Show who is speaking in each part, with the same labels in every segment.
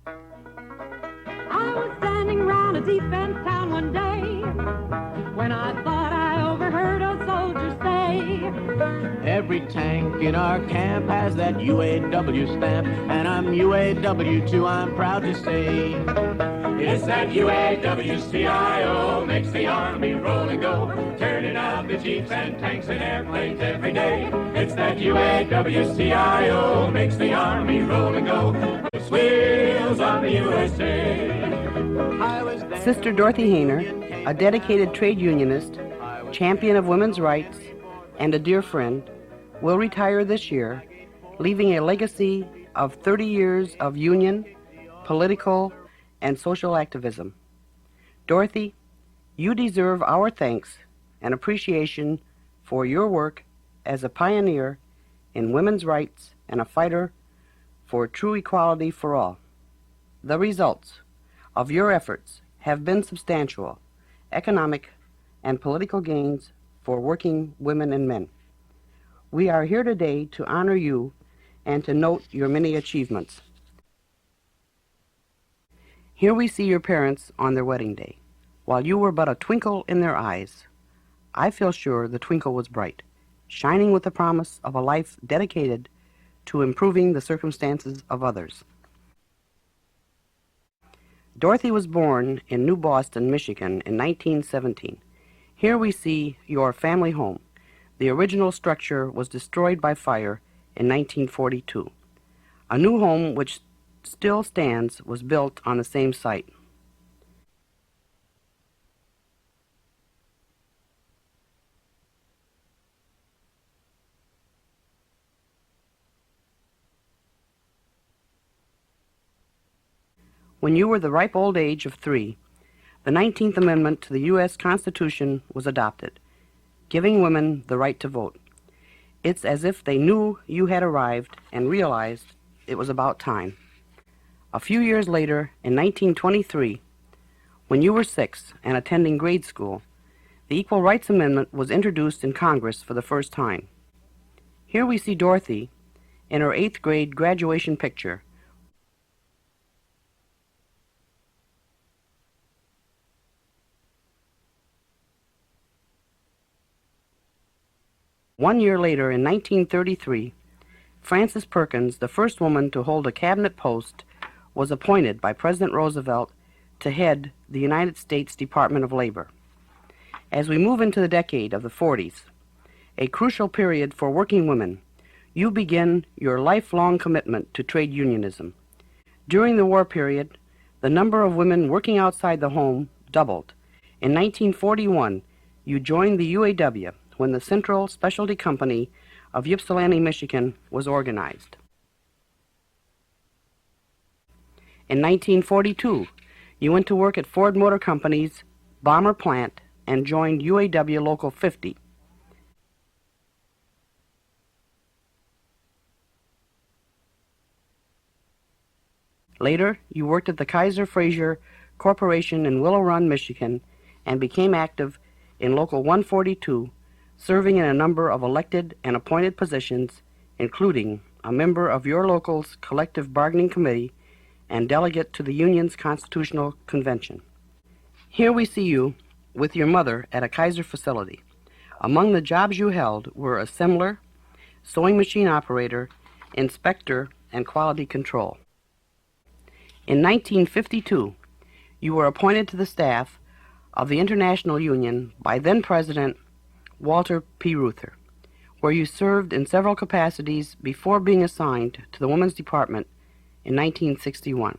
Speaker 1: I was standing round a defense town one day when I thought I overheard a soldier say,
Speaker 2: every tank in our camp has that UAW stamp, and I'm UAW too, I'm proud to say. It's that UAW-CIO makes the Army roll and go, turning out the jeeps and tanks and airplanes every day. It's that UAW-CIO makes the Army roll and go, the wheels on the USA.
Speaker 3: Sister Dorothy Haener, a dedicated trade unionist, champion of women's rights, and a dear friend, will retire this year, leaving a legacy of 30 years of union, political, and social activism. Dorothy, you deserve our thanks and appreciation for your work as a pioneer in women's rights and a fighter for true equality for all. The results of your efforts have been substantial economic and political gains for working women and men. We are here today to honor you and to note your many achievements. Here we see your parents on their wedding day. While you were but a twinkle in their eyes, I feel sure the twinkle was bright, shining with the promise of a life dedicated to improving the circumstances of others. Dorothy was born in New Boston, Michigan in 1917. Here we see your family home. The original structure was destroyed by fire in 1942. A new home which still stands was built on the same site. When you were the ripe old age of 3, the 19th Amendment to the U.S. Constitution was adopted, giving women the right to vote. It's as if they knew you had arrived and realized it was about time. A few years later, in 1923, when you were 6 and attending grade school, the Equal Rights Amendment was introduced in Congress for the first time. Here we see Dorothy in her 8th grade graduation picture. One year later, in 1933, Frances Perkins, the first woman to hold a cabinet post, was appointed by President Roosevelt to head the United States Department of Labor. As we move into the decade of the 40s, a crucial period for working women, you begin your lifelong commitment to trade unionism. During the war period, the number of women working outside the home doubled. In 1941, you joined the UAW when the Central Specialty Company of Ypsilanti, Michigan was organized. In 1942, you went to work at Ford Motor Company's Bomber plant and joined UAW Local 50. Later, you worked at the Kaiser Fraser Corporation in Willow Run, Michigan, and became active in Local 142, serving in a number of elected and appointed positions, including a member of your local's collective bargaining committee and delegate to the union's constitutional convention. Here we see you with your mother at a Kaiser facility. Among the jobs you held were assembler, sewing machine operator, inspector, and quality control. In 1952, you were appointed to the staff of the International Union by then-President Walter P. Reuther, where you served in several capacities before being assigned to the Women's Department in 1961.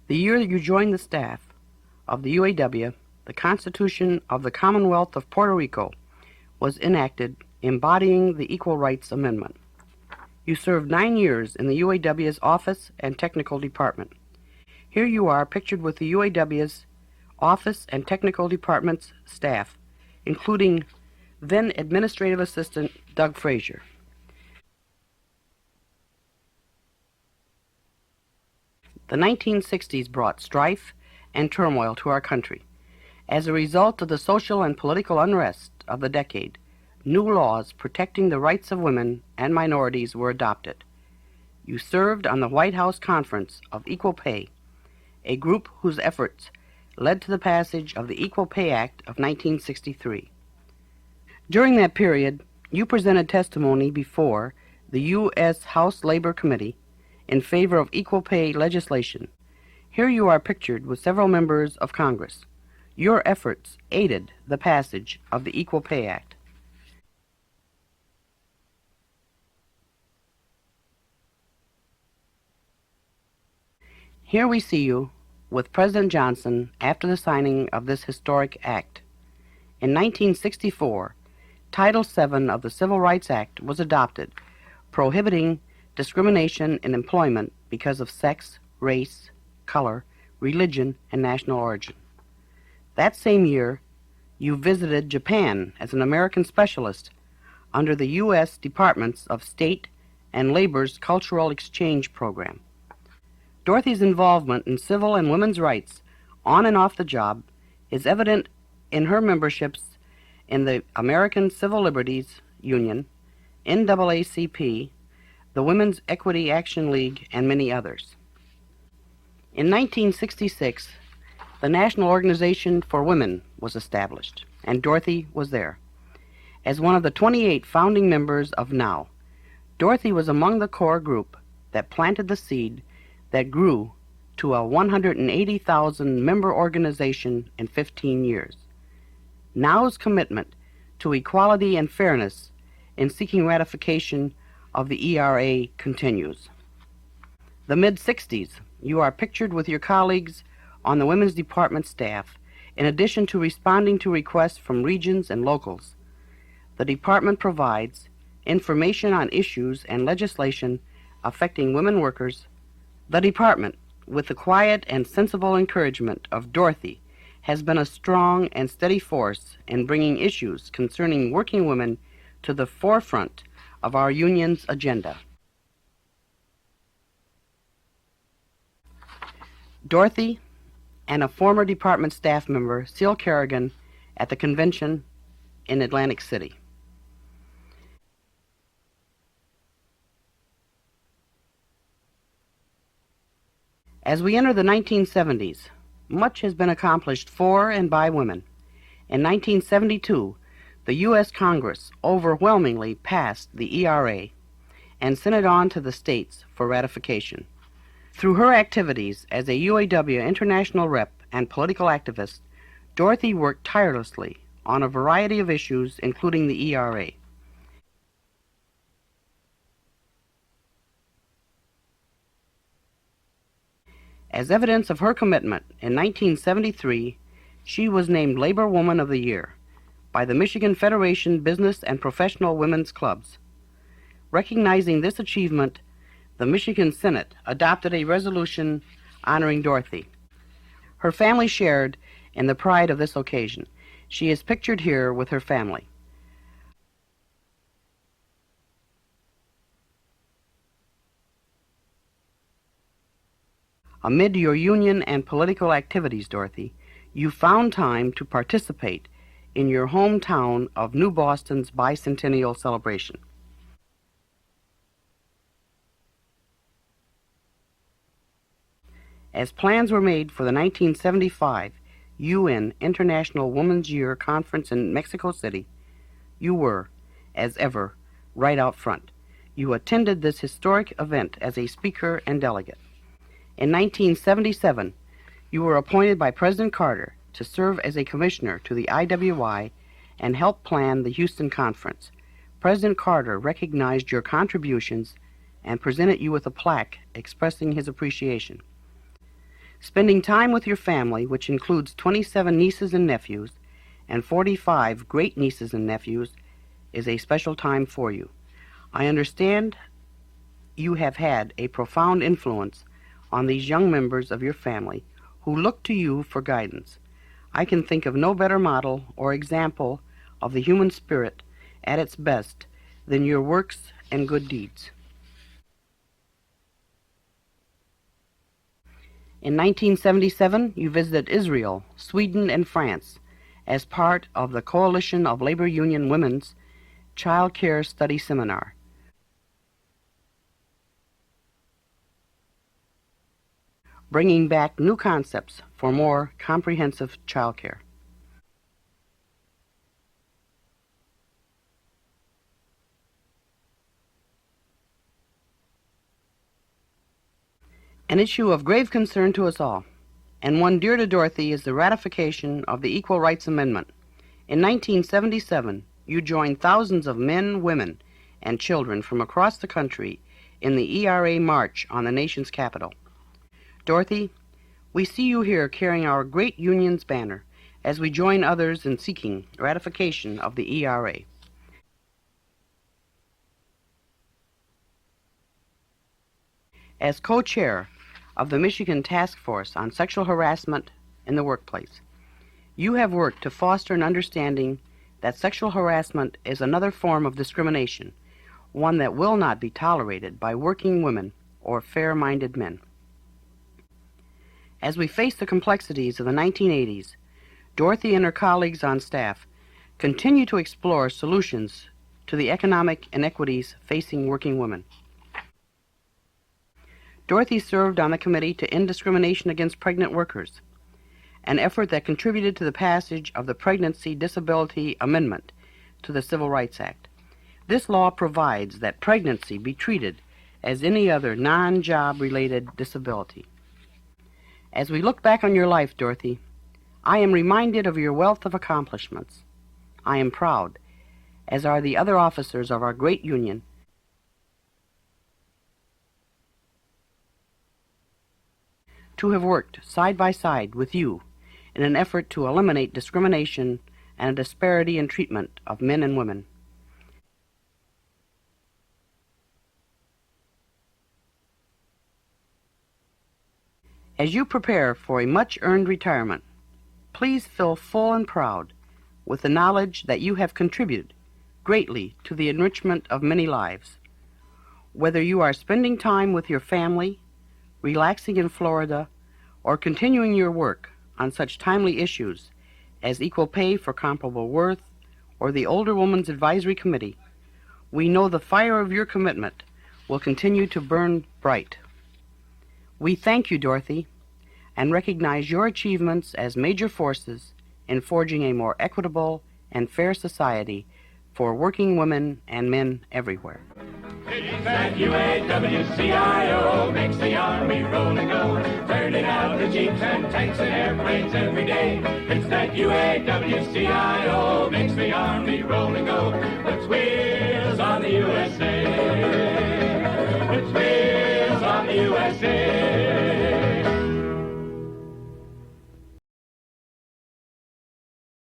Speaker 3: The year that you joined the staff of the UAW, the Constitution of the Commonwealth of Puerto Rico was enacted, embodying the Equal Rights Amendment. You served 9 years in the UAW's Office and Technical Department. Here you are pictured with the UAW's Office and Technical Department's staff, including then Administrative Assistant Doug Frazier. The 1960s brought strife and turmoil to our country. As a result of the social and political unrest of the decade, new laws protecting the rights of women and minorities were adopted. you served on the White House Conference of Equal Pay, a group whose efforts led to the passage of the Equal Pay Act of 1963. During that period, you presented testimony before the U.S. House Labor Committee in favor of equal pay legislation. Here you are pictured with several members of Congress. Your efforts aided the passage of the Equal Pay Act. Here we see you with President Johnson after the signing of this historic act. In 1964, Title VII of the Civil Rights Act was adopted, prohibiting discrimination in employment because of sex, race, color, religion, and national origin. That same year, you visited Japan as an American specialist under the U.S. Departments of State and Labor's Cultural Exchange Program. Dorothy's involvement in civil and women's rights on and off the job is evident in her memberships in the American Civil Liberties Union, NAACP, the Women's Equity Action League, and many others. In 1966, the National Organization for Women was established, and Dorothy was there. As one of the 28 founding members of NOW, Dorothy was among the core group that planted the seed that grew to a 180,000 member organization in 15 years. NOW's commitment to equality and fairness in seeking ratification of the ERA continues. The mid-60s, you are pictured with your colleagues on the Women's Department staff, in addition to responding to requests from regions and locals. The department provides information on issues and legislation affecting women workers. The department, with the quiet and sensible encouragement of Dorothy, has been a strong and steady force in bringing issues concerning working women to the forefront of our union's agenda. Dorothy and a former department staff member, Seal Kerrigan, at the convention in Atlantic City. As we enter the 1970s, much has been accomplished for and by women. In 1972, the U.S. Congress overwhelmingly passed the ERA and sent it on to the states for ratification. Through her activities as a UAW international rep and political activist, Dorothy worked tirelessly on a variety of issues, including the ERA. As evidence of her commitment, in 1973, she was named Labor Woman of the Year by the Michigan Federation Business and Professional Women's Clubs. Recognizing this achievement, the Michigan Senate adopted a resolution honoring Dorothy. Her family shared in the pride of this occasion. She is pictured here with her family. Amid your union and political activities, Dorothy, you found time to participate in your hometown of New Boston's bicentennial celebration. As plans were made for the 1975 UN International Women's Year Conference in Mexico City, you were, as ever, right out front. You attended this historic event as a speaker and delegate. In 1977, you were appointed by President Carter to serve as a commissioner to the IWI and help plan the Houston Conference. President Carter recognized your contributions and presented you with a plaque expressing his appreciation. Spending time with your family, which includes 27 nieces and nephews and 45 great-nieces and nephews, is a special time for you. I understand you have had a profound influence on these young members of your family who look to you for guidance. I can think of no better model or example of the human spirit at its best than your works and good deeds. In 1977, you visited Israel, Sweden, and France as part of the Coalition of Labor Union Women's Child Care Study Seminar. bringing back new concepts for more comprehensive child care. An issue of grave concern to us all, and one dear to Dorothy, is the ratification of the Equal Rights Amendment. In 1977, you joined thousands of men, women, and children from across the country in the ERA March on the nation's capital. Dorothy, we see you here carrying our great union's banner as we join others in seeking ratification of the ERA. As co-chair of the Michigan Task Force on Sexual Harassment in the Workplace, you have worked to foster an understanding that sexual harassment is another form of discrimination, one that will not be tolerated by working women or fair-minded men. As we face the complexities of the 1980s, Dorothy and her colleagues on staff continue to explore solutions to the economic inequities facing working women. Dorothy served on the Committee to End Discrimination Against Pregnant Workers, an effort that contributed to the passage of the Pregnancy Disability Amendment to the Civil Rights Act. This law provides that pregnancy be treated as any other non-job-related disability. As we look back on your life, Dorothy, I am reminded of your wealth of accomplishments. I am proud, as are the other officers of our great union, to have worked side by side with you in an effort to eliminate discrimination and a disparity in treatment of men and women. As you prepare for a much-earned retirement, please feel full and proud with the knowledge that you have contributed greatly to the enrichment of many lives. Whether you are spending time with your family, relaxing in Florida, or continuing your work on such timely issues as equal pay for comparable worth or the Older Woman's Advisory Committee, we know the fire of your commitment will continue to burn bright. We thank you, Dorothy, and recognize your achievements as major forces in forging a more equitable and fair society for working women and men everywhere.
Speaker 2: It's that UAWCIO makes the Army roll and go, turning out the jeeps and tanks and airplanes every day. It's that UAWCIO makes the Army roll and go, puts wheels on the USA. Puts wheels on the USA.